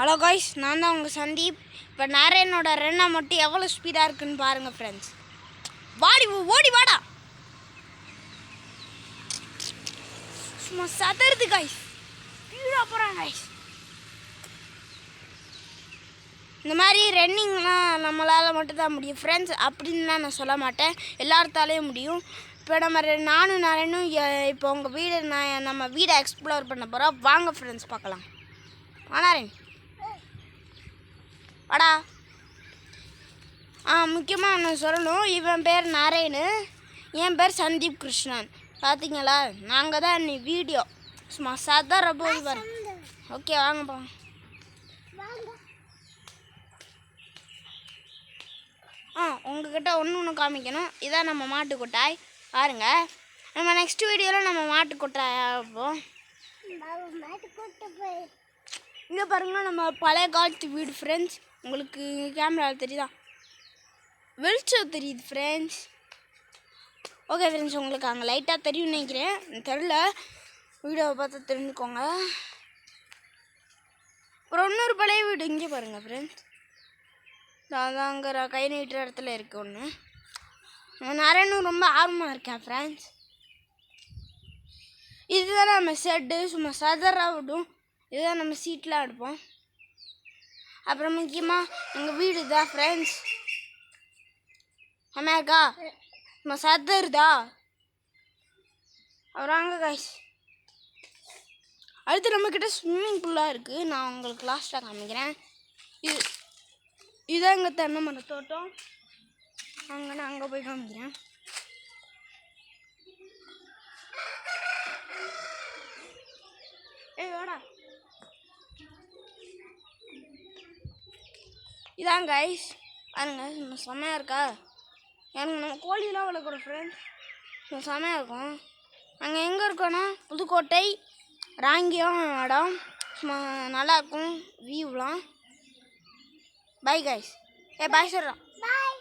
Hello guys, நான் தான் உங்கள் சந்தீப். இப்போ நாராயணோட ரன்னை மட்டும் எவ்வளோ ஸ்பீடாக இருக்குன்னு பாருங்கள் ஃப்ரெண்ட்ஸ். ஓடி வாடா, சும்மா சதறுது காய்ஸ், ஸ்பீடாக போகிறான் காய்ஸ். இந்த மாதிரி ரன்னிங்லாம் நம்மளால் மட்டும்தான் முடியும் ஃப்ரெண்ட்ஸ். அப்படின்லாம் நான் சொல்ல மாட்டேன், எல்லாத்தாலேயும் முடியும். இப்போ நம்ம நானும் நாராயணும் இப்போ உங்கள் வீடு நம்ம வீடை எக்ஸ்ப்ளோர் பண்ண போகிறோம். வாங்க ஃப்ரெண்ட்ஸ் பார்க்கலாம். நாராயண் வாடா. முக்கியமாக ஒன்று சொல்லணும், இவன் பேர் நாராயணு, என் பேர் சந்தீப் கிருஷ்ணன். பார்த்தீங்களா, நாங்கள் தான் இன்னைக்கு வீடியோ சும்மா சதற போய் பாரு. ஓகே வாங்கப்பா. உங்ககிட்ட ஒன்று காமிக்கணும். இதான் நம்ம மாட்டு கொட்டாய் பாருங்க. நம்ம நெக்ஸ்ட் வீடியோவில் நம்ம மாட்டு கொட்டாய் ஆகும். இங்கே பாருங்கன்னா நம்ம பழைய காலத்து வீடு ஃப்ரெண்ட்ஸ். உங்களுக்கு கேமராவில் தெரியுதா? வெளிச்சம் தெரியுது ஃப்ரெண்ட்ஸ். ஓகே ஃப்ரெண்ட்ஸ், உங்களுக்கு அங்கே லைட்டாக தெரியும்னு நினைக்கிறேன், தெரில, வீடியோவை பார்த்து தெரிஞ்சுக்கோங்க. அப்புறம் இன்னொரு பழைய வீடு இங்கே பாருங்கள் ஃப்ரெண்ட்ஸ். அதான் அங்கே கை நீட்டுற இடத்துல இருக்குது ஒன்று. நாராயணும் ரொம்ப ஆர்வமாக இருக்கேன் ஃப்ரெண்ட்ஸ். இதுதான் நம்ம செட்டு, சும்மா சதறாக விடும். இதுதான் நம்ம சீட்லாம் எடுப்போம். அப்புறம் முக்கியமாக எங்கள் வீடு தான் ஃப்ரெண்ட்ஸ். அம்மாக்கா சும்மா சதறுதா. அப்புறம் அங்கே காய்ஸ், அடுத்து நம்மக்கிட்ட ஸ்விம்மிங் பூலாக இருக்குது. நான் உங்களுக்கு லாஸ்ட்டாக காமிக்கிறேன். இதுதான் எங்கள் தென்னை மர தோட்டம். நான் அங்கே போய் காமிக்கிறேன். வாடா. இதான் கைஸ் பாருங்க, நம்ம செம்மையாக இருக்கா. எனக்கு நம்ம கோழிலாம் வளர்க்குறோம் ஃப்ரெண்ட்ஸ், நம்ம செம்மையாக இருக்கும். நாங்கள் எங்கே இருக்கோன்னா புதுக்கோட்டை ராங்கியம் இடம். சும்மா நல்லாயிருக்கும் வியூலாம். Bye guys. பாய் சொல்கிறோம். பாய்.